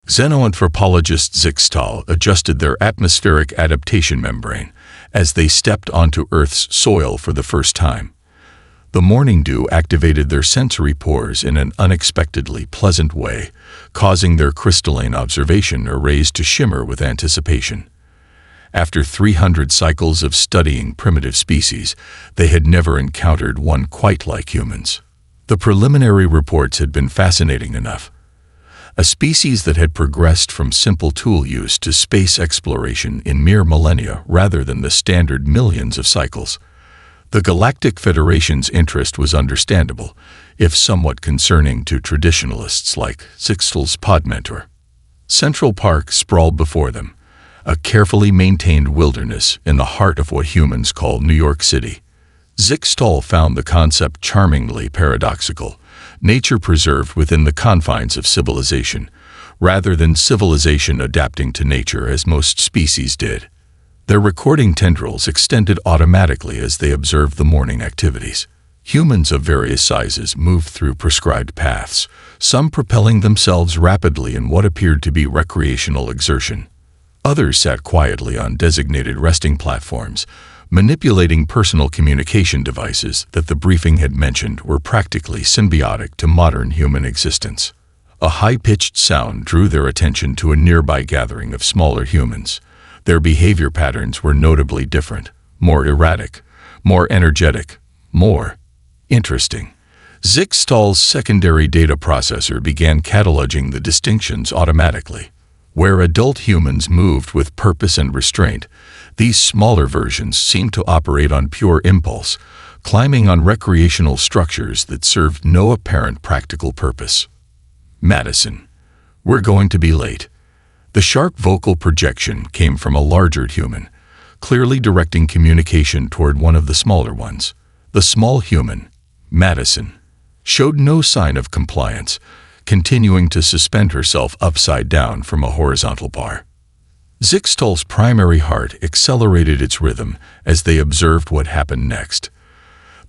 Xenoanthropologist Zixtal adjusted their atmospheric adaptation membrane as they stepped onto Earth's soil for the first time. The morning dew activated their sensory pores in an unexpectedly pleasant way, causing their crystalline observation arrays to shimmer with anticipation. After 300 cycles of studying primitive species, they had never encountered one quite like humans. The preliminary reports had been fascinating enough. A species that had progressed from simple tool use to space exploration in mere millennia rather than the standard millions of cycles. The Galactic Federation's interest was understandable, if somewhat concerning to traditionalists like Zixtal's pod mentor. Central Park sprawled before them, a carefully maintained wilderness in the heart of what humans call New York City. Zixtal found the concept charmingly paradoxical, nature preserved within the confines of civilization, rather than civilization adapting to nature as most species did. Their recording tendrils extended automatically as they observed the morning activities. Humans of various sizes moved through prescribed paths, some propelling themselves rapidly in what appeared to be recreational exertion. Others sat quietly on designated resting platforms, manipulating personal communication devices that the briefing had mentioned were practically symbiotic to modern human existence. A high-pitched sound drew their attention to a nearby gathering of smaller humans. Their behavior patterns were notably different, more erratic, more energetic, more interesting. Zixtal's secondary data processor began cataloging the distinctions automatically. Where adult humans moved with purpose and restraint, these smaller versions seemed to operate on pure impulse, climbing on recreational structures that served no apparent practical purpose. Madison, we're going to be late. The sharp vocal projection came from a larger human, clearly directing communication toward one of the smaller ones. The small human, Madison, showed no sign of compliance, continuing to suspend herself upside down from a horizontal bar. Zixtal's primary heart accelerated its rhythm as they observed what happened next.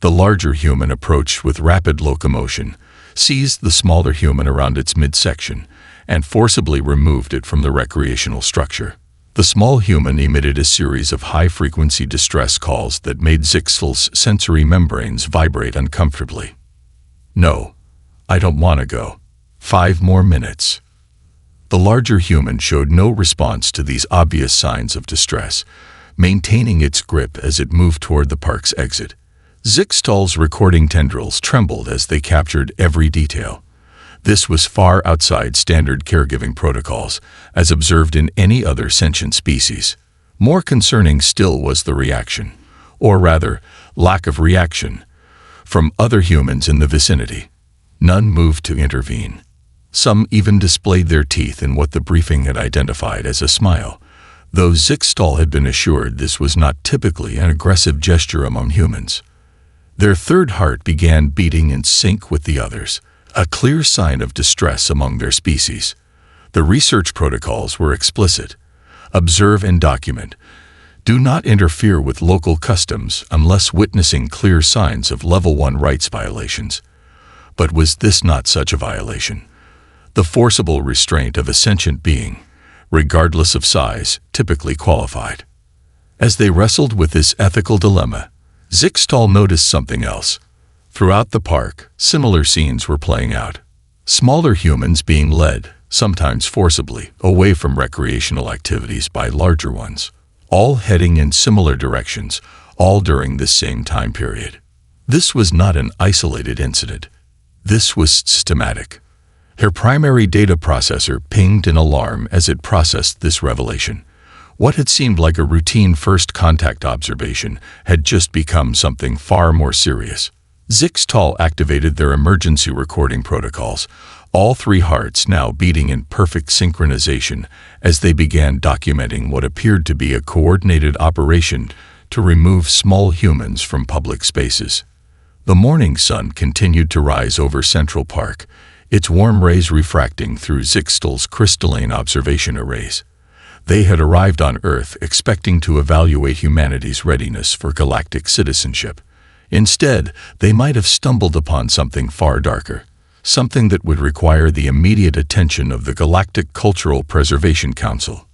The larger human approached with rapid locomotion, seized the smaller human around its midsection, and forcibly removed it from the recreational structure. The small human emitted a series of high-frequency distress calls that made Zixtal's sensory membranes vibrate uncomfortably. "No, I don't want to go. 5 more minutes." The larger human showed no response to these obvious signs of distress, maintaining its grip as it moved toward the park's exit. Zixtal's recording tendrils trembled as they captured every detail. This was far outside standard caregiving protocols, as observed in any other sentient species. More concerning still was the reaction, or rather, lack of reaction, from other humans in the vicinity. None moved to intervene. Some even displayed their teeth in what the briefing had identified as a smile, though Zixtal had been assured this was not typically an aggressive gesture among humans. Their third heart began beating in sync with the others, a clear sign of distress among their species. The research protocols were explicit. Observe and document. Do not interfere with local customs unless witnessing clear signs of Level 1 rights violations. But was this not such a violation? The forcible restraint of a sentient being, regardless of size, typically qualified. As they wrestled with this ethical dilemma, Zixtal noticed something else. Throughout the park, similar scenes were playing out. Smaller humans being led, sometimes forcibly, away from recreational activities by larger ones, all heading in similar directions, all during this same time period. This was not an isolated incident. This was systematic. Her primary data processor pinged an alarm as it processed this revelation. What had seemed like a routine first contact observation had just become something far more serious. Zixtal activated their emergency recording protocols, all 3 hearts now beating in perfect synchronization as they began documenting what appeared to be a coordinated operation to remove small humans from public spaces. The morning sun continued to rise over Central Park, its warm rays refracting through Zixtal's crystalline observation arrays. They had arrived on Earth expecting to evaluate humanity's readiness for galactic citizenship. Instead, they might have stumbled upon something far darker. something that would require the immediate attention of the Galactic Cultural Preservation Council.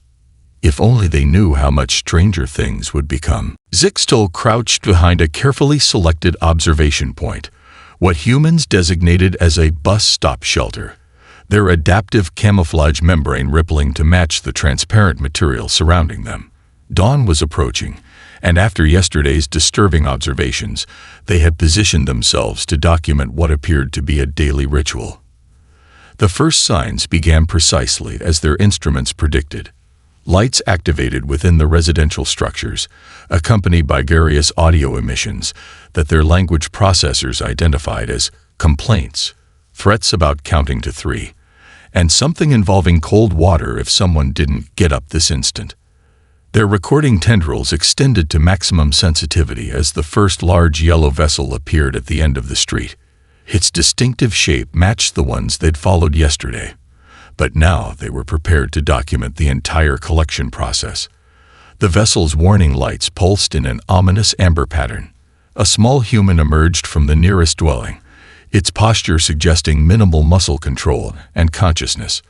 If only they knew how much stranger things would become. Zixtal crouched behind a carefully selected observation point, what humans designated as a bus stop shelter, their adaptive camouflage membrane rippling to match the transparent material surrounding them. Dawn was approaching, and after yesterday's disturbing observations, they had positioned themselves to document what appeared to be a daily ritual. The first signs began precisely as their instruments predicted. Lights activated within the residential structures, accompanied by garious audio emissions that their language processors identified as complaints, threats about counting to 3, and something involving cold water if someone didn't get up this instant. Their recording tendrils extended to maximum sensitivity as the first large yellow vessel appeared at the end of the street. Its distinctive shape matched the ones they'd followed yesterday, but now they were prepared to document the entire collection process. The vessel's warning lights pulsed in an ominous amber pattern. A small human emerged from the nearest dwelling, its posture suggesting minimal muscle control and consciousness.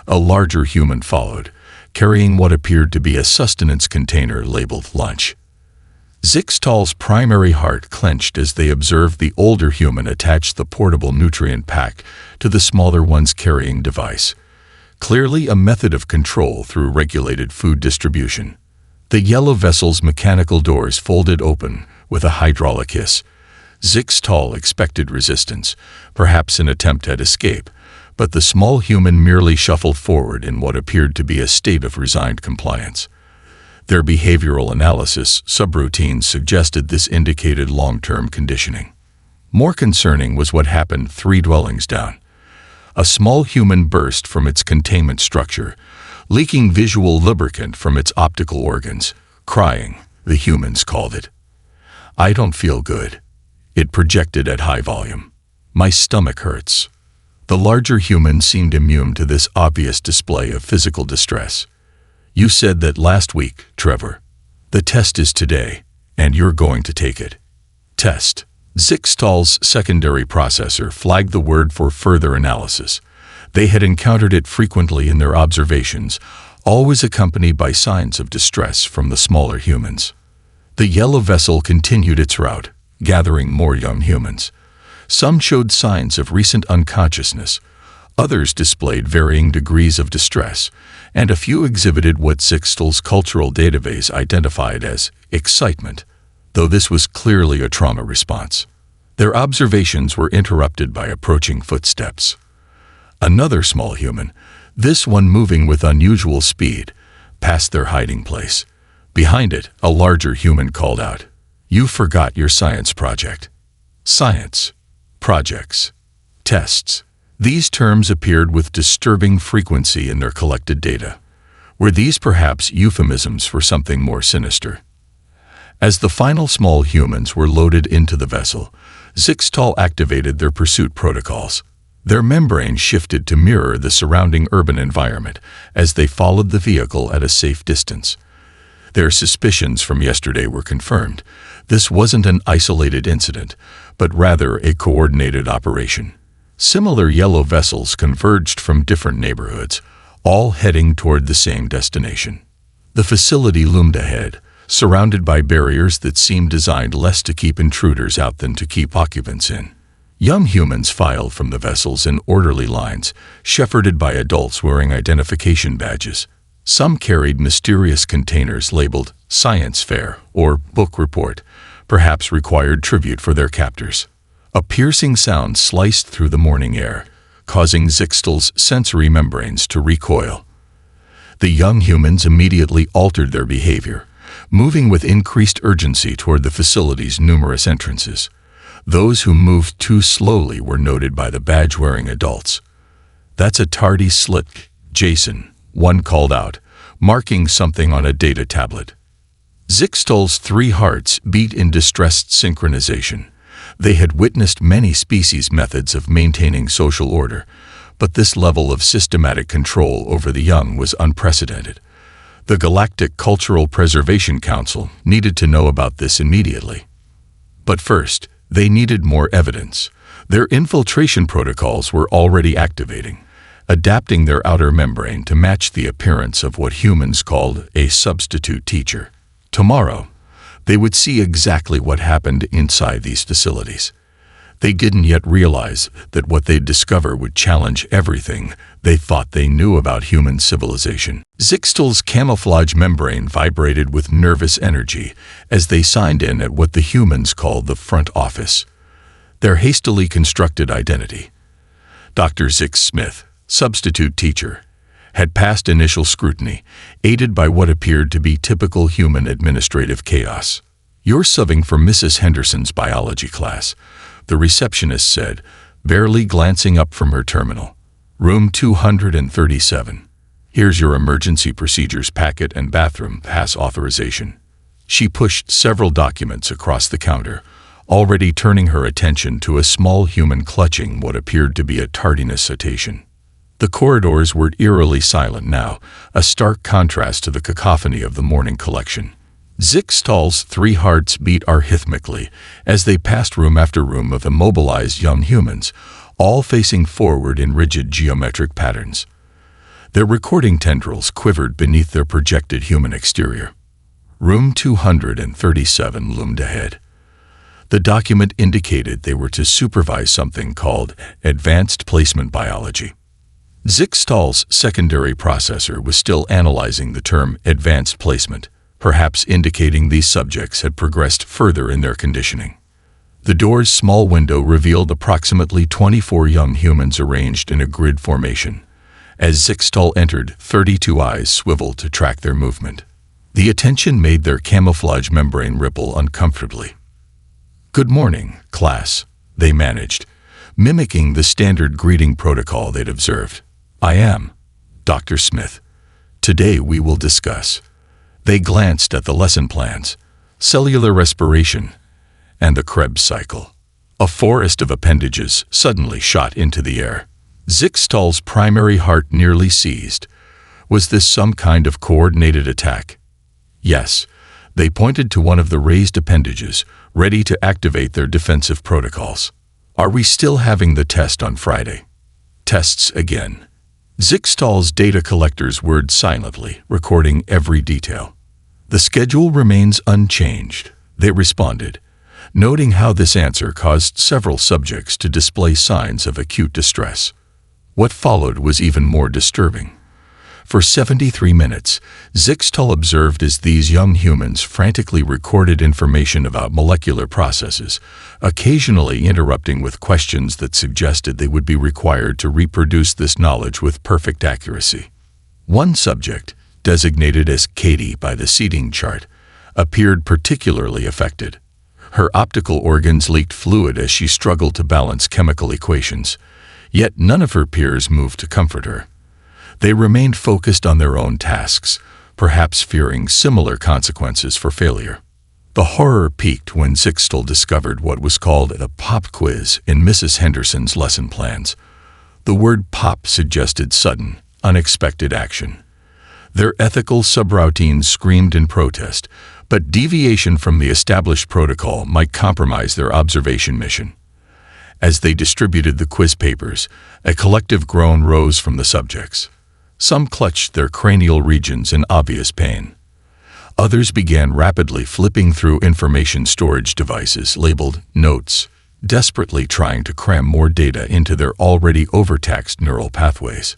A larger human followed, carrying what appeared to be a sustenance container labeled lunch. Zixtal's primary heart clenched as they observed the older human attach the portable nutrient pack to the smaller one's carrying device. Clearly a method of control through regulated food distribution. The yellow vessel's mechanical doors folded open with a hydraulic hiss. Zixtal expected resistance, perhaps an attempt at escape, but the small human merely shuffled forward in what appeared to be a state of resigned compliance. Their behavioral analysis subroutines suggested this indicated long-term conditioning. More concerning was what happened 3 dwellings down. A small human burst from its containment structure, leaking visual lubricant from its optical organs, crying, the humans called it. "I don't feel good," it projected at high volume. "My stomach hurts." The larger human seemed immune to this obvious display of physical distress. "You said that last week, Trevor. The test is today, and you're going to take it." Test. Zixtal's secondary processor flagged the word for further analysis. They had encountered it frequently in their observations, always accompanied by signs of distress from the smaller humans. The yellow vessel continued its route, gathering more young humans. Some showed signs of recent unconsciousness, others displayed varying degrees of distress, and a few exhibited what Zixtal's cultural database identified as excitement, though this was clearly a trauma response. Their observations were interrupted by approaching footsteps. Another small human, this one moving with unusual speed, passed their hiding place. Behind it, a larger human called out, "You forgot your science project." Science. Projects. Tests. These terms appeared with disturbing frequency in their collected data. Were these perhaps euphemisms for something more sinister? As the final small humans were loaded into the vessel, Zixtal activated their pursuit protocols. Their membrane shifted to mirror the surrounding urban environment as they followed the vehicle at a safe distance. Their suspicions from yesterday were confirmed. This wasn't an isolated incident, but rather a coordinated operation. Similar yellow vessels converged from different neighborhoods, all heading toward the same destination. The facility loomed ahead, surrounded by barriers that seemed designed less to keep intruders out than to keep occupants in. Young humans filed from the vessels in orderly lines, shepherded by adults wearing identification badges. Some carried mysterious containers labeled Science Fair or Book Report, perhaps required tribute for their captors. A piercing sound sliced through the morning air, causing Zixtal's sensory membranes to recoil. The young humans immediately altered their behavior, moving with increased urgency toward the facility's numerous entrances. Those who moved too slowly were noted by the badge-wearing adults. "That's a tardy slit, Jason," one called out, marking something on a data tablet. Zixtal's 3 hearts beat in distressed synchronization. They had witnessed many species' methods of maintaining social order, but this level of systematic control over the young was unprecedented. The Galactic Cultural Preservation Council needed to know about this immediately. But first, they needed more evidence. Their infiltration protocols were already activating, adapting their outer membrane to match the appearance of what humans called a substitute teacher. Tomorrow, they would see exactly what happened inside these facilities. They didn't yet realize that what they'd discover would challenge everything they thought they knew about human civilization. Zixtal's camouflage membrane vibrated with nervous energy as they signed in at what the humans called the front office, their hastily constructed identity. Dr. Zix Smith, substitute teacher, had passed initial scrutiny, aided by what appeared to be typical human administrative chaos. "You're subbing for Mrs. Henderson's biology class," the receptionist said, barely glancing up from her terminal. "Room 237. Here's your emergency procedures packet and bathroom pass authorization." She pushed several documents across the counter, already turning her attention to a small human clutching what appeared to be a tardiness citation. The corridors were eerily silent now, a stark contrast to the cacophony of the morning collection. Zixtal's 3 hearts beat arrhythmically as they passed room after room of immobilized young humans, all facing forward in rigid geometric patterns. Their recording tendrils quivered beneath their projected human exterior. Room 237 loomed ahead. The document indicated they were to supervise something called advanced placement biology. Zixtal's secondary processor was still analyzing the term advanced placement, perhaps indicating these subjects had progressed further in their conditioning. The door's small window revealed approximately 24 young humans arranged in a grid formation. As Zixtal entered, 32 eyes swiveled to track their movement. The attention made their camouflage membrane ripple uncomfortably. "Good morning, class," they managed, mimicking the standard greeting protocol they'd observed. "I am Dr. Smith. Today we will discuss." They glanced at the lesson plans, cellular respiration, and the Krebs cycle. A forest of appendages suddenly shot into the air. Zixtal's primary heart nearly seized. Was this some kind of coordinated attack? Yes, they pointed to one of the raised appendages, ready to activate their defensive protocols. "Are we still having the test on Friday?" "Tests again." Zixtal's data collectors whirred silently, recording every detail. "The schedule remains unchanged," they responded, noting how this answer caused several subjects to display signs of acute distress. What followed was even more disturbing. For 73 minutes, Zixtal observed as these young humans frantically recorded information about molecular processes, occasionally interrupting with questions that suggested they would be required to reproduce this knowledge with perfect accuracy. One subject, designated as Katie by the seating chart, appeared particularly affected. Her optical organs leaked fluid as she struggled to balance chemical equations, yet none of her peers moved to comfort her. They remained focused on their own tasks, perhaps fearing similar consequences for failure. The horror peaked when Zixtal discovered what was called a pop quiz in Mrs. Henderson's lesson plans. The word pop suggested sudden, unexpected action. Their ethical subroutines screamed in protest, but deviation from the established protocol might compromise their observation mission. As they distributed the quiz papers, a collective groan rose from the subjects. Some clutched their cranial regions in obvious pain. Others began rapidly flipping through information storage devices labeled notes, desperately trying to cram more data into their already overtaxed neural pathways.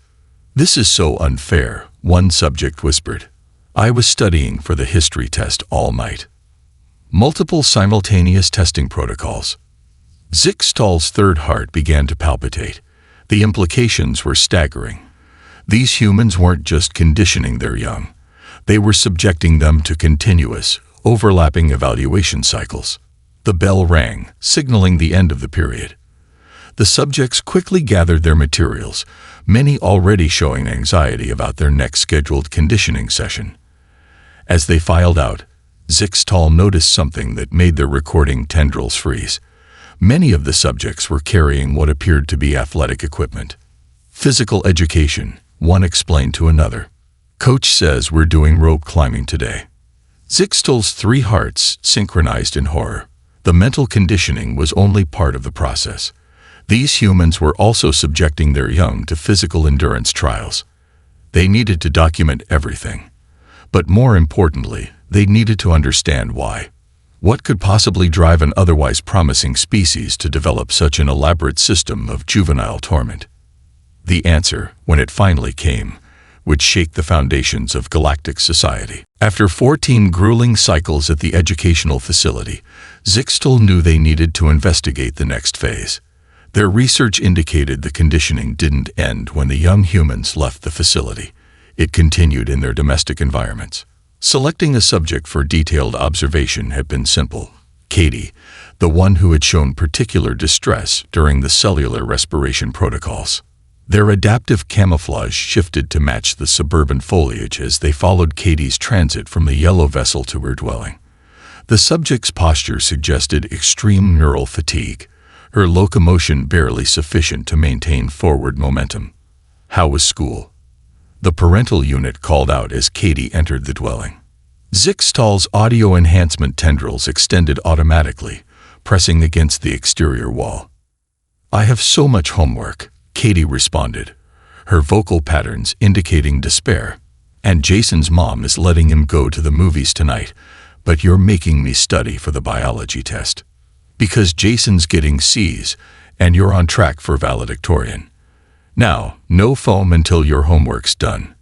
"This is so unfair," one subject whispered. "I was studying for the history test all night." Multiple simultaneous testing protocols. Zixtal's third heart began to palpitate. The implications were staggering. These humans weren't just conditioning their young. They were subjecting them to continuous, overlapping evaluation cycles. The bell rang, signaling the end of the period. The subjects quickly gathered their materials, many already showing anxiety about their next scheduled conditioning session. As they filed out, Zixtal noticed something that made their recording tendrils freeze. Many of the subjects were carrying what appeared to be athletic equipment. "Physical education," one explained to another. "Coach says we're doing rope climbing today." Zixtal's 3 hearts synchronized in horror. The mental conditioning was only part of the process. These humans were also subjecting their young to physical endurance trials. They needed to document everything. But more importantly, they needed to understand why. What could possibly drive an otherwise promising species to develop such an elaborate system of juvenile torment? The answer, when it finally came, would shake the foundations of galactic society. After 14 grueling cycles at the educational facility, Zixtal knew they needed to investigate the next phase. Their research indicated the conditioning didn't end when the young humans left the facility. It continued in their domestic environments. Selecting a subject for detailed observation had been simple. Katie, the one who had shown particular distress during the cellular respiration protocols. Their adaptive camouflage shifted to match the suburban foliage as they followed Katie's transit from the yellow vessel to her dwelling. The subject's posture suggested extreme neural fatigue, her locomotion barely sufficient to maintain forward momentum. How was school? The parental unit called out as Katie entered the dwelling. Zixtal's audio enhancement tendrils extended automatically, pressing against the exterior wall. "I have so much homework," Katie responded, her vocal patterns indicating despair. "And Jason's mom is letting him go to the movies tonight, but you're making me study for the biology test. Because Jason's getting C's, and you're on track for valedictorian. Now, no foam until your homework's done."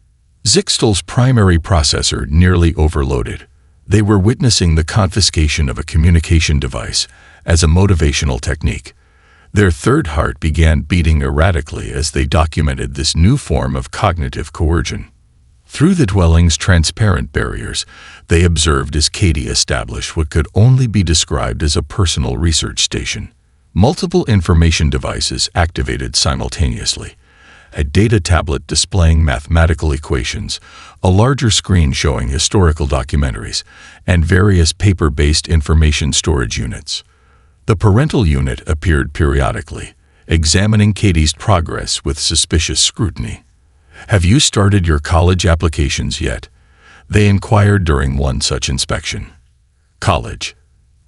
Zixtal's primary processor nearly overloaded. They were witnessing the confiscation of a communication device as a motivational technique. Their third heart began beating erratically as they documented this new form of cognitive coercion. Through the dwelling's transparent barriers, they observed as Katie established what could only be described as a personal research station. Multiple information devices activated simultaneously. A data tablet displaying mathematical equations, a larger screen showing historical documentaries, and various paper-based information storage units. The parental unit appeared periodically, examining Katie's progress with suspicious scrutiny. "Have you started your college applications yet?" they inquired during one such inspection. College.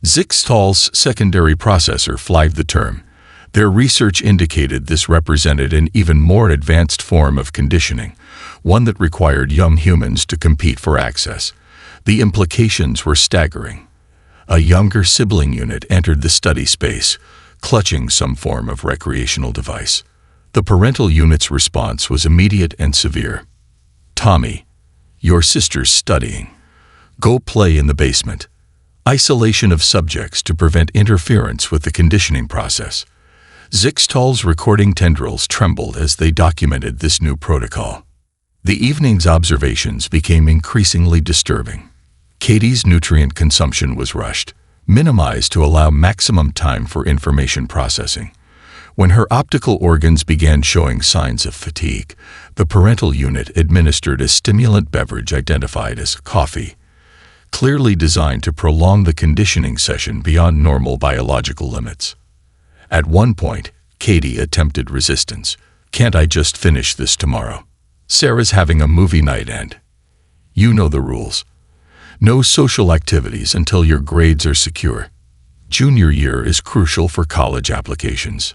Zixtal's secondary processor flagged the term. Their research indicated this represented an even more advanced form of conditioning, one that required young humans to compete for access. The implications were staggering. A younger sibling unit entered the study space, clutching some form of recreational device. The parental unit's response was immediate and severe. "Tommy, your sister's studying. Go play in the basement." Isolation of subjects to prevent interference with the conditioning process. Zixtal's recording tendrils trembled as they documented this new protocol. The evening's observations became increasingly disturbing. Katie's nutrient consumption was rushed, minimized to allow maximum time for information processing. When her optical organs began showing signs of fatigue, the parental unit administered a stimulant beverage identified as coffee, clearly designed to prolong the conditioning session beyond normal biological limits. At one point, Katie attempted resistance. "Can't I just finish this tomorrow? Sarah's having a movie night and..." "You know the rules. No social activities until your grades are secure. Junior year is crucial for college applications."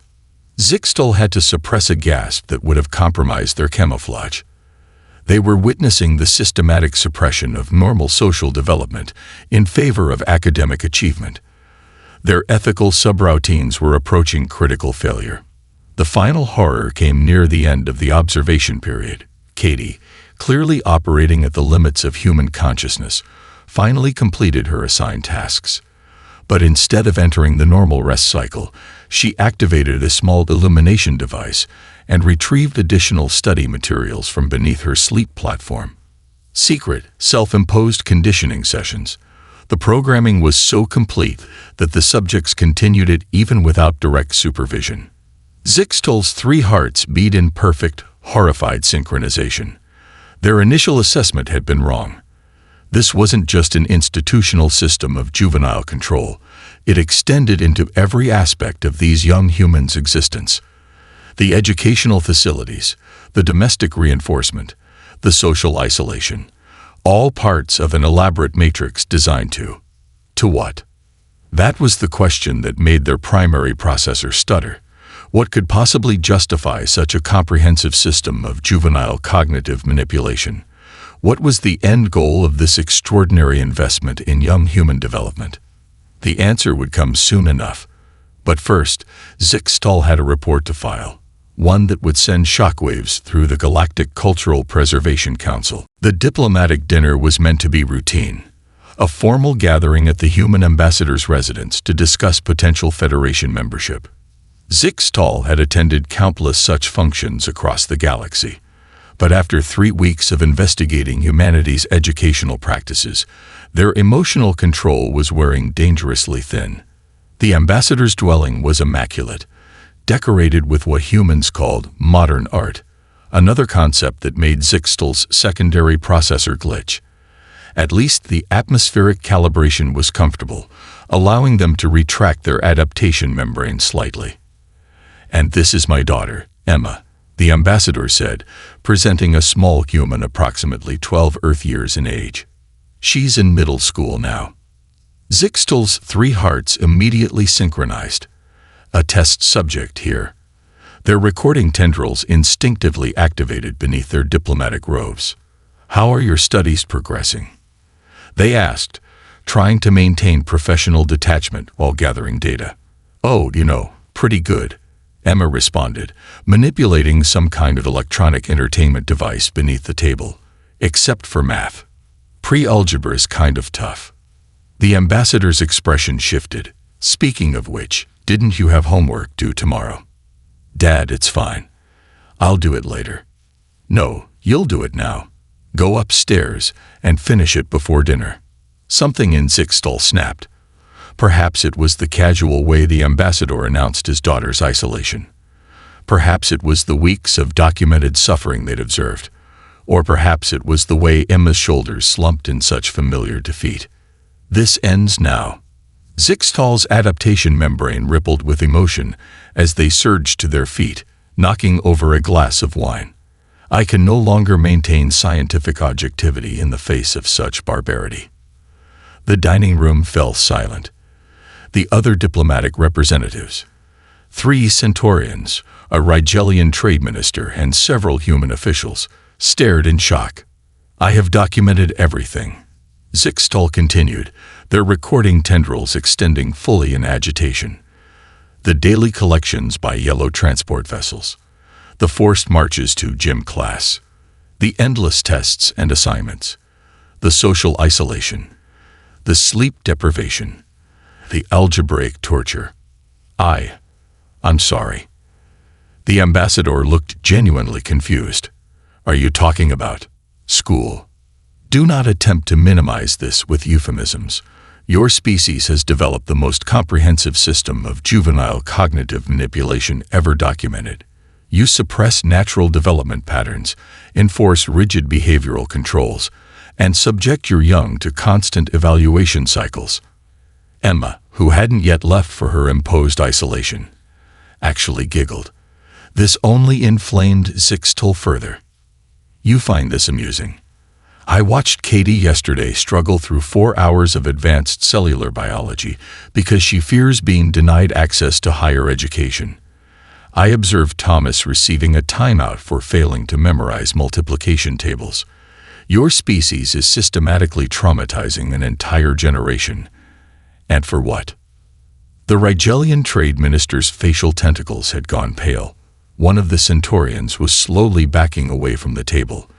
Zixtal had to suppress a gasp that would have compromised their camouflage. They were witnessing the systematic suppression of normal social development in favor of academic achievement. Their ethical subroutines were approaching critical failure. The final horror came near the end of the observation period. Katie, clearly operating at the limits of human consciousness, finally completed her assigned tasks. But instead of entering the normal rest cycle, she activated a small illumination device and retrieved additional study materials from beneath her sleep platform. Secret, self-imposed conditioning sessions. The programming was so complete that the subjects continued it even without direct supervision. Zixtal's three hearts beat in perfect, horrified synchronization. Their initial assessment had been wrong. This wasn't just an institutional system of juvenile control. It extended into every aspect of these young humans' existence. The educational facilities, the domestic reinforcement, the social isolation, all parts of an elaborate matrix designed to what? That was the question that made their primary processor stutter. What could possibly justify such a comprehensive system of juvenile cognitive manipulation? What was the end goal of this extraordinary investment in young human development? The answer would come soon enough. But first, Zixtal had a report to file, one that would send shockwaves through the Galactic Cultural Preservation Council. The diplomatic dinner was meant to be routine, a formal gathering at the human ambassador's residence to discuss potential Federation membership. Zixtal had attended countless such functions across the galaxy, but after 3 weeks of investigating humanity's educational practices, their emotional control was wearing dangerously thin. The ambassador's dwelling was immaculate, decorated with what humans called modern art, another concept that made Zixtal's secondary processor glitch. At least the atmospheric calibration was comfortable, allowing them to retract their adaptation membrane slightly. "And this is my daughter, Emma," the ambassador said, presenting a small human approximately 12 Earth years in age. "She's in middle school now." Zixtal's 3 hearts immediately synchronized. A test subject here. Their recording tendrils instinctively activated beneath their diplomatic robes. "How are your studies progressing?" they asked, trying to maintain professional detachment while gathering data. "Oh, pretty good," Emma responded, manipulating some kind of electronic entertainment device beneath the table. "Except for math. Pre-algebra is kind of tough." The ambassador's expression shifted. "Speaking of which, didn't you have homework due tomorrow?" "Dad, it's fine. I'll do it later." "No, you'll do it now. Go upstairs and finish it before dinner." Something in Zixtal snapped. Perhaps it was the casual way the ambassador announced his daughter's isolation. Perhaps it was the weeks of documented suffering they'd observed. Or perhaps it was the way Emma's shoulders slumped in such familiar defeat. "This ends now." Zixtal's adaptation membrane rippled with emotion as they surged to their feet, knocking over a glass of wine. "I can no longer maintain scientific objectivity in the face of such barbarity." The dining room fell silent. The other diplomatic representatives, 3 Centaurians, a Rigelian trade minister, and several human officials, stared in shock. "I have documented everything," Zixtal continued, their recording tendrils extending fully in agitation. "The daily collections by yellow transport vessels, the forced marches to gym class, the endless tests and assignments, the social isolation, the sleep deprivation, the algebraic torture. I'm sorry." The ambassador looked genuinely confused. "Are you talking about school?" "Do not attempt to minimize this with euphemisms. Your species has developed the most comprehensive system of juvenile cognitive manipulation ever documented. You suppress natural development patterns, enforce rigid behavioral controls, and subject your young to constant evaluation cycles." Emma, who hadn't yet left for her imposed isolation, actually giggled. This only inflamed Zixtal further. "You find this amusing. I watched Katie yesterday struggle through 4 hours of advanced cellular biology because she fears being denied access to higher education. I observed Thomas receiving a timeout for failing to memorize multiplication tables. Your species is systematically traumatizing an entire generation. And for what?" The Rigelian trade minister's facial tentacles had gone pale. One of the Centaurians was slowly backing away from the table,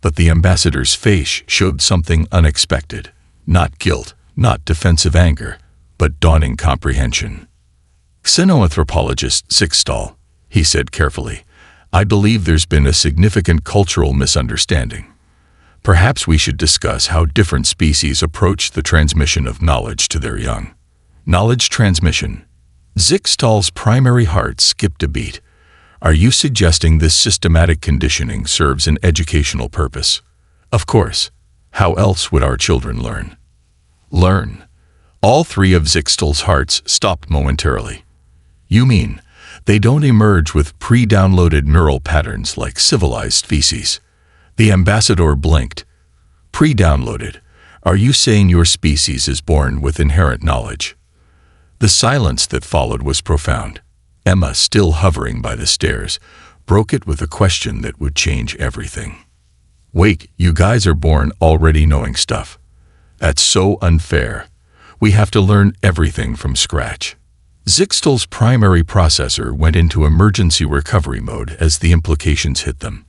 but the ambassador's face showed something unexpected. Not guilt, not defensive anger, but dawning comprehension. "Xenoanthropologist Zixtal," he said carefully, "I believe there's been a significant cultural misunderstanding. Perhaps we should discuss how different species approach the transmission of knowledge to their young." Knowledge transmission. Zixtal's primary heart skipped a beat. "Are you suggesting this systematic conditioning serves an educational purpose?" "Of course. How else would our children learn?" "Learn?" All 3 of Zixtal's hearts stopped momentarily. "You mean they don't emerge with pre-downloaded neural patterns like civilized species?" The ambassador blinked. "Pre-downloaded? Are you saying your species is born with inherent knowledge?" The silence that followed was profound. Emma, still hovering by the stairs, broke it with a question that would change everything. "Wait, you guys are born already knowing stuff. That's so unfair. We have to learn everything from scratch." Zixtal's primary processor went into emergency recovery mode as the implications hit them.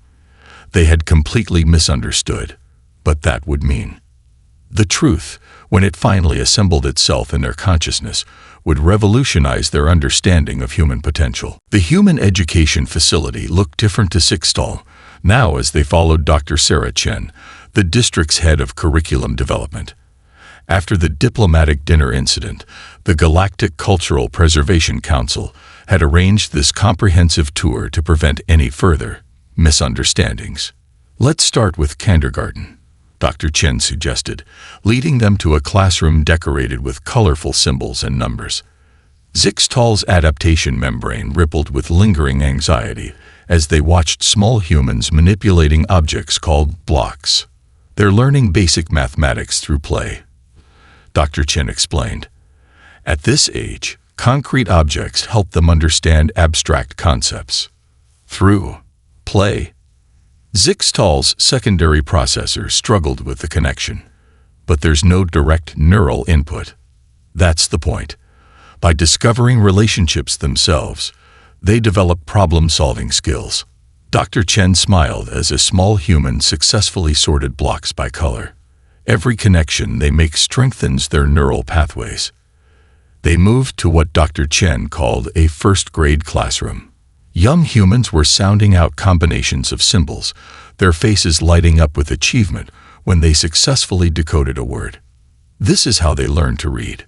They had completely misunderstood, but that would mean the truth, when it finally assembled itself in their consciousness, would revolutionize their understanding of human potential. The human education facility looked different to Zixtal now as they followed Dr. Sarah Chen, the district's head of curriculum development. After the diplomatic dinner incident, the Galactic Cultural Preservation Council had arranged this comprehensive tour to prevent any further misunderstandings. "Let's start with kindergarten," Dr. Chen suggested, leading them to a classroom decorated with colorful symbols and numbers. Zixtal's adaptation membrane rippled with lingering anxiety as they watched small humans manipulating objects called blocks. "They're learning basic mathematics through play," Dr. Chen explained. "At this age, concrete objects help them understand abstract concepts. Through play." Zixtal's secondary processor struggled with the connection, but there's no direct neural input. That's the point. By discovering relationships themselves, they develop problem-solving skills. Dr. Chen smiled as a small human successfully sorted blocks by color. Every connection they make strengthens their neural pathways. They moved to what Dr. Chen called a first-grade classroom. Young humans were sounding out combinations of symbols, their faces lighting up with achievement when they successfully decoded a word. This is how they learned to read.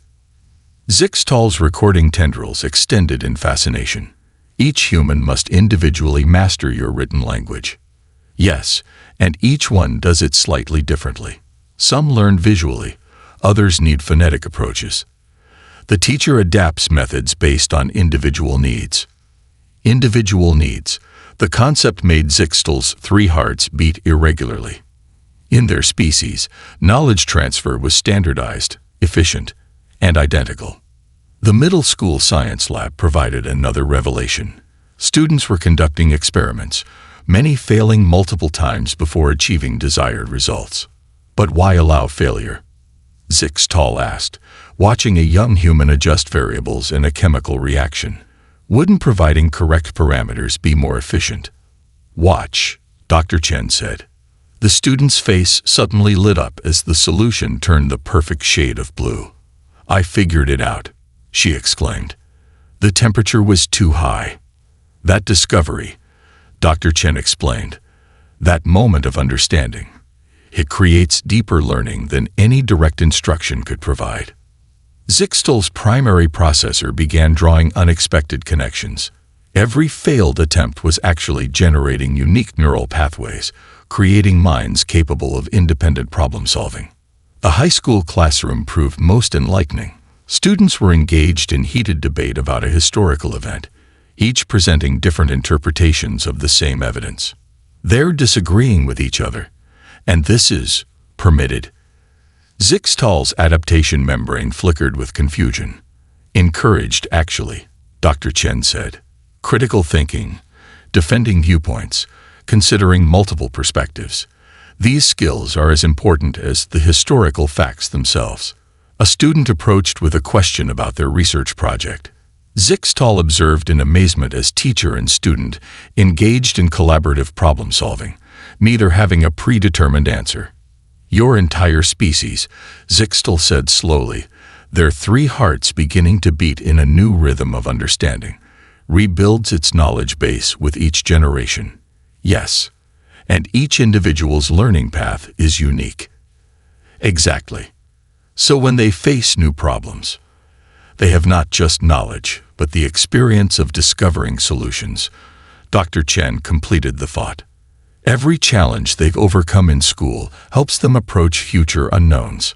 Zixtal's recording tendrils extended in fascination. Each human must individually master your written language. Yes, and each one does it slightly differently. Some learn visually, others need phonetic approaches. The teacher adapts methods based on individual needs. Individual needs. The concept made Zixtal's 3 hearts beat irregularly. In their species, knowledge transfer was standardized, efficient, and identical. The middle school science lab provided another revelation. Students were conducting experiments, many failing multiple times before achieving desired results. "But why allow failure?" Zixtal asked, watching a young human adjust variables in a chemical reaction. "Wouldn't providing correct parameters be more efficient?" "Watch," Dr. Chen said. The student's face suddenly lit up as the solution turned the perfect shade of blue. "I figured it out," she exclaimed. "The temperature was too high." That discovery, Dr. Chen explained, that moment of understanding, it creates deeper learning than any direct instruction could provide. Zixtal's primary processor began drawing unexpected connections. Every failed attempt was actually generating unique neural pathways, creating minds capable of independent problem-solving. The high school classroom proved most enlightening. Students were engaged in heated debate about a historical event, each presenting different interpretations of the same evidence. They're disagreeing with each other, and this is permitted. Zixtal's adaptation membrane flickered with confusion. "Encouraged, actually," Dr. Chen said. "Critical thinking, defending viewpoints, considering multiple perspectives. These skills are as important as the historical facts themselves." A student approached with a question about their research project. Zixtal observed in amazement as teacher and student engaged in collaborative problem-solving, neither having a predetermined answer. "Your entire species," Zixtal said slowly, their 3 hearts beginning to beat in a new rhythm of understanding, rebuilds its knowledge base with each generation. Yes, and each individual's learning path is unique. Exactly. So when they face new problems, they have not just knowledge, but the experience of discovering solutions. Dr. Chen completed the thought. Every challenge they've overcome in school helps them approach future unknowns.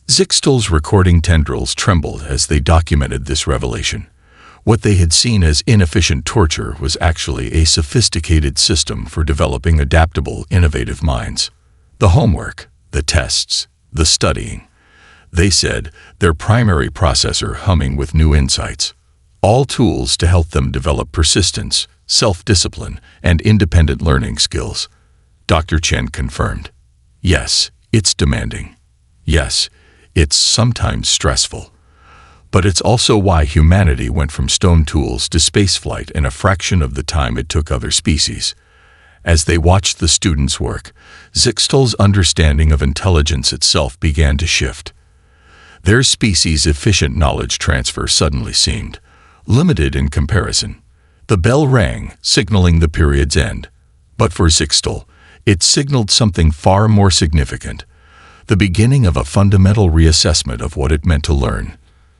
Zixtal's recording tendrils trembled as they documented this revelation. What they had seen as inefficient torture was actually a sophisticated system for developing adaptable, innovative minds. The homework, the tests, the studying. They said, their primary processor humming with new insights. all tools to help them develop persistence, self-discipline, and independent learning skills. Dr. Chen confirmed. Yes, it's demanding. Yes, it's sometimes stressful. But it's also why humanity went from stone tools to spaceflight in a fraction of the time it took other species. As they watched the students work, Zixtal's understanding of intelligence itself began to shift. Their species' efficient knowledge transfer suddenly seemed limited in comparison. The bell rang, signaling the period's end. But for Zixtal, it signaled something far more significant, the beginning of a fundamental reassessment of what it meant to learn,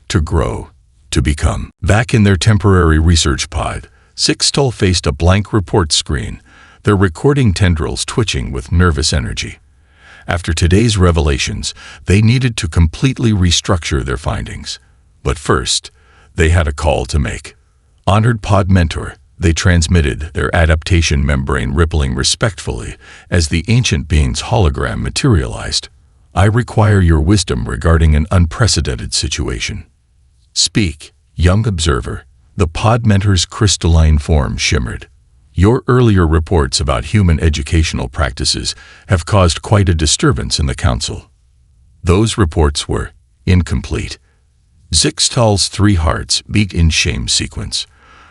to grow, to become. Back in their temporary research pod, Zixtal faced a blank report screen, their recording tendrils twitching with nervous energy. After today's revelations, they needed to completely restructure their findings. But first, they had a call to make. Honored pod mentor, they transmitted, their adaptation membrane rippling respectfully as the ancient being's hologram materialized. I require your wisdom regarding an unprecedented situation. Speak, young observer. The pod mentor's crystalline form shimmered. Your earlier reports about human educational practices have caused quite a disturbance in the council. Those reports were incomplete. Zixtal's 3 hearts beat in shame sequence.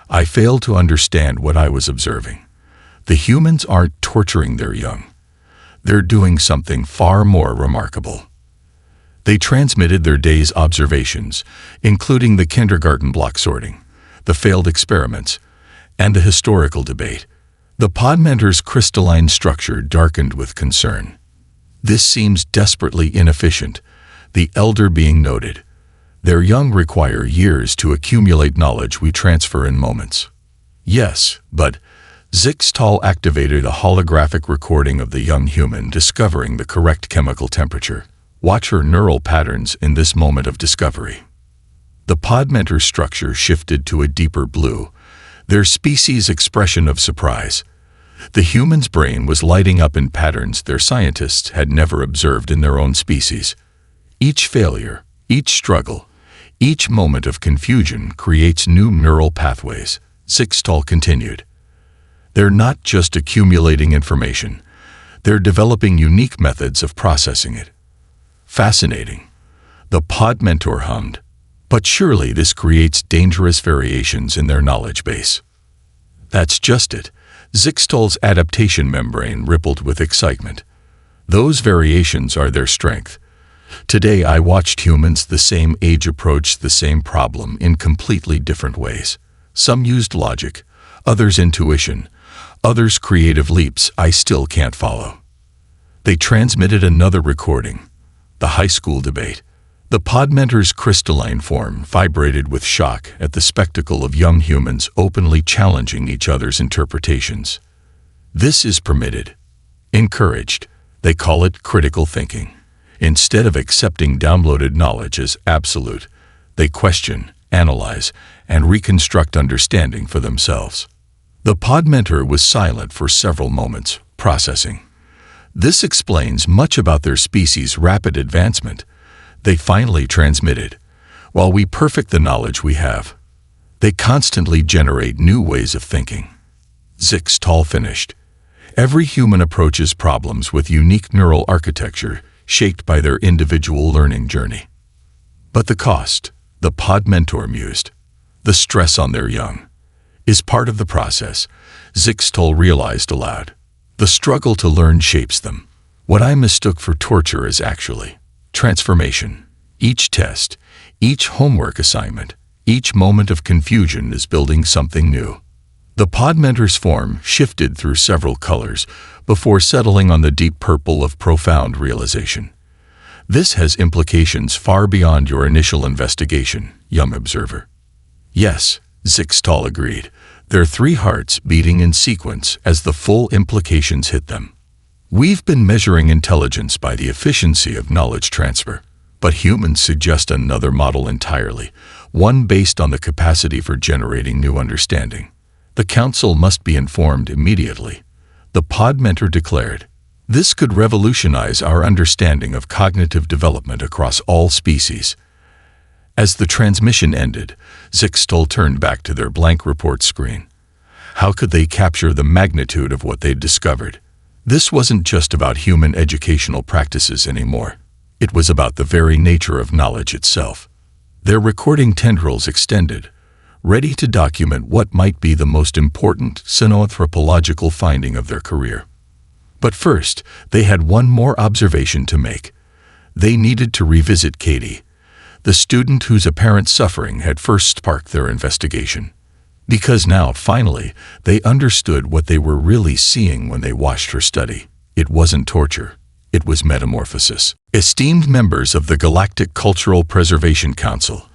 I failed to understand what I was observing. The humans aren't torturing their young. They're doing something far more remarkable. They transmitted their day's observations, including the kindergarten block sorting, the failed experiments, and the historical debate. The pod mentor's crystalline structure darkened with concern. This seems desperately inefficient, the elder being noted. Their young require years to accumulate knowledge we transfer in moments. Yes, but Zixtal activated a holographic recording of the young human discovering the correct chemical temperature. Watch her neural patterns in this moment of discovery. The pod mentor's structure shifted to a deeper blue, their species' expression of surprise. The human's brain was lighting up in patterns their scientists had never observed in their own species. Each failure, each struggle, each moment of confusion creates new neural pathways, Zixtal continued. They're not just accumulating information, they're developing unique methods of processing it. Fascinating. The pod mentor hummed. But surely this creates dangerous variations in their knowledge base. That's just it. Zixtal's adaptation membrane rippled with excitement. Those variations are their strength. Today I watched humans the same age approach the same problem in completely different ways. Some used logic, others intuition, others creative leaps I still can't follow. They transmitted another recording, the high school debate. The pod mentor's crystalline form vibrated with shock at the spectacle of young humans openly challenging each other's interpretations. This is permitted, encouraged. They call it critical thinking. Instead of accepting downloaded knowledge as absolute, they question, analyze, and reconstruct understanding for themselves. The pod mentor was silent for several moments, processing. This explains much about their species' rapid advancement. They finally transmitted. While we perfect the knowledge we have, they constantly generate new ways of thinking. Zixtal finished. Every human approaches problems with unique neural architecture shaped by their individual learning journey. But the cost, the pod mentor mused, the stress on their young, is part of the process, Zixtal realized aloud. The struggle to learn shapes them. What I mistook for torture is actually transformation. Each test, each homework assignment, each moment of confusion is building something new. The pod mentor's form shifted through several colors before settling on the deep purple of profound realization. This has implications far beyond your initial investigation, young observer. Yes, Zixtal agreed, their 3 hearts beating in sequence as the full implications hit them. We've been measuring intelligence by the efficiency of knowledge transfer, but humans suggest another model entirely, one based on the capacity for generating new understanding. The council must be informed immediately, the pod mentor declared. This could revolutionize our understanding of cognitive development across all species. As the transmission ended, Zixtal turned back to their blank report screen. How could they capture the magnitude of what they'd discovered? This wasn't just about human educational practices anymore. It was about the very nature of knowledge itself. Their recording tendrils extended, ready to document what might be the most important xenoanthropological finding of their career. But first, they had one more observation to make. They needed to revisit Katie, the student whose apparent suffering had first sparked their investigation. Because now, finally, they understood what they were really seeing when they watched her study. It wasn't torture. It was metamorphosis. Esteemed members of the Galactic Cultural Preservation Council,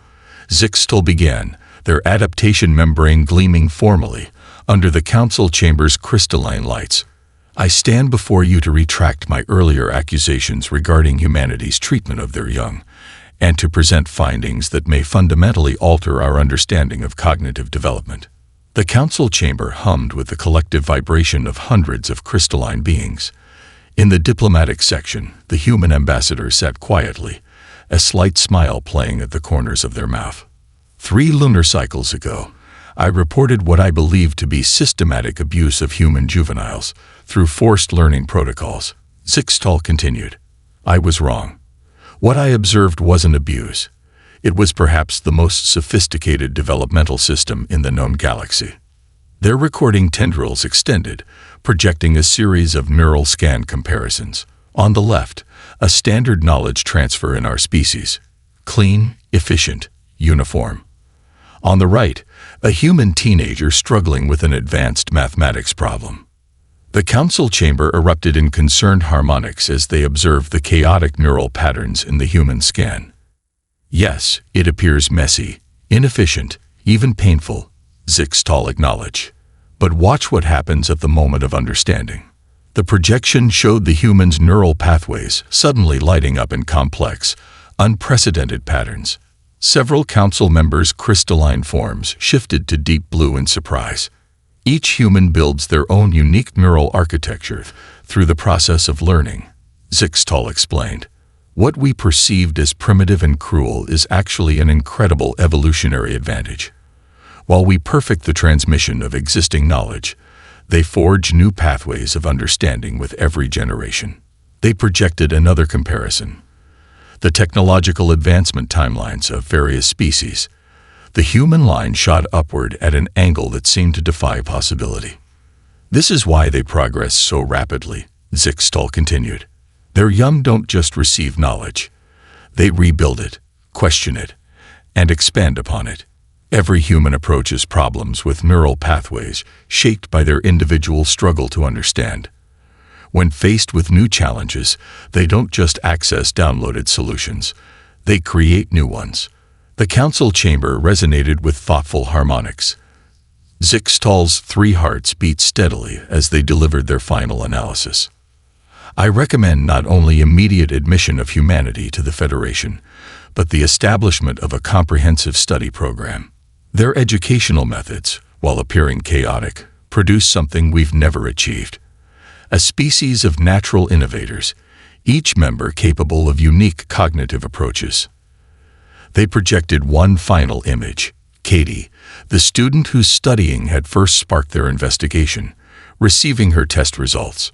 Zixtal began, their adaptation membrane gleaming formally under the council chamber's crystalline lights. I stand before you to retract my earlier accusations regarding humanity's treatment of their young, and to present findings that may fundamentally alter our understanding of cognitive development. The council chamber hummed with the collective vibration of hundreds of crystalline beings. In the diplomatic section, the human ambassadors sat quietly, a slight smile playing at the corners of their mouth. 3 lunar cycles ago, I reported what I believed to be systematic abuse of human juveniles through forced learning protocols. Zixtal continued. I was wrong. What I observed wasn't abuse. It was perhaps the most sophisticated developmental system in the known galaxy. Their recording tendrils extended, projecting a series of neural scan comparisons. On the left, a standard knowledge transfer in our species. Clean, efficient, uniform. On the right, a human teenager struggling with an advanced mathematics problem. The council chamber erupted in concerned harmonics as they observed the chaotic neural patterns in the human scan. Yes, it appears messy, inefficient, even painful, Zixtal acknowledged. But watch what happens at the moment of understanding. The projection showed the human's neural pathways suddenly lighting up in complex, unprecedented patterns. Several council members' crystalline forms shifted to deep blue in surprise. Each human builds their own unique neural architecture through the process of learning, Zixtal explained. What we perceived as primitive and cruel is actually an incredible evolutionary advantage. While we perfect the transmission of existing knowledge, they forge new pathways of understanding with every generation. They projected another comparison. The technological advancement timelines of various species. The human line shot upward at an angle that seemed to defy possibility. This is why they progress so rapidly, Zixtal continued. Their young don't just receive knowledge. They rebuild it, question it, and expand upon it. Every human approaches problems with neural pathways shaped by their individual struggle to understand. When faced with new challenges, they don't just access downloaded solutions. They create new ones. The council chamber resonated with thoughtful harmonics. Zixtal's 3 hearts beat steadily as they delivered their final analysis. I recommend not only immediate admission of humanity to the Federation, but the establishment of a comprehensive study program. Their educational methods, while appearing chaotic, produce something we've never achieved. A species of natural innovators, each member capable of unique cognitive approaches. They projected one final image, Katie, the student whose studying had first sparked their investigation, receiving her test results.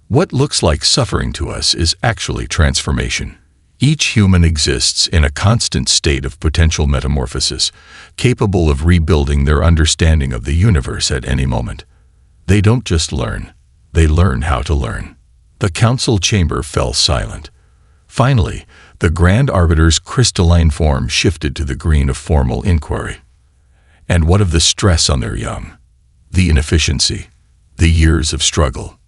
What looks like suffering to us is actually transformation. Each human exists in a constant state of potential metamorphosis, capable of rebuilding their understanding of the universe at any moment. They don't just learn, they learn how to learn. The council chamber fell silent. Finally, the Grand Arbiter's crystalline form shifted to the green of formal inquiry. And what of the stress on their young? The inefficiency? The years of struggle?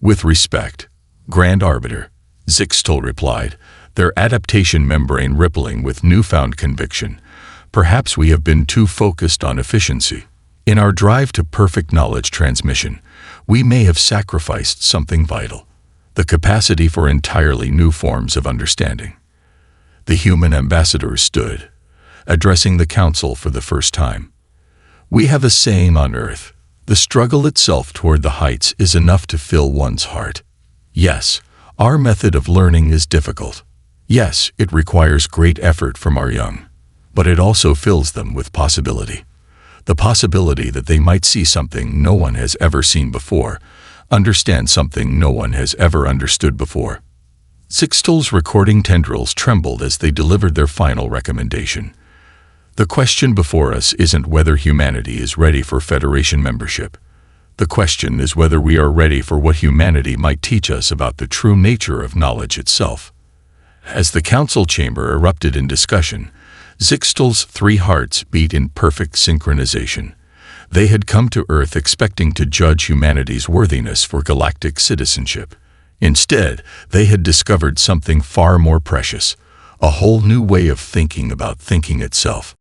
With respect, Grand Arbiter, Zixtal replied, their adaptation membrane rippling with newfound conviction. Perhaps we have been too focused on efficiency. In our drive to perfect knowledge transmission, we may have sacrificed something vital, the capacity for entirely new forms of understanding. The human ambassadors stood, addressing the council for the first time. We have a saying on Earth. The struggle itself toward the heights is enough to fill one's heart. Yes, our method of learning is difficult. Yes, it requires great effort from our young. but it also fills them with possibility. The possibility that they might see something no one has ever seen before, understand something no one has ever understood before. Zixtal's recording tendrils trembled as they delivered their final recommendation. The question before us isn't whether humanity is ready for Federation membership. The question is whether we are ready for what humanity might teach us about the true nature of knowledge itself. As the council chamber erupted in discussion, Zixtal's 3 hearts beat in perfect synchronization. They had come to Earth expecting to judge humanity's worthiness for galactic citizenship. Instead, they had discovered something far more precious, a whole new way of thinking about thinking itself.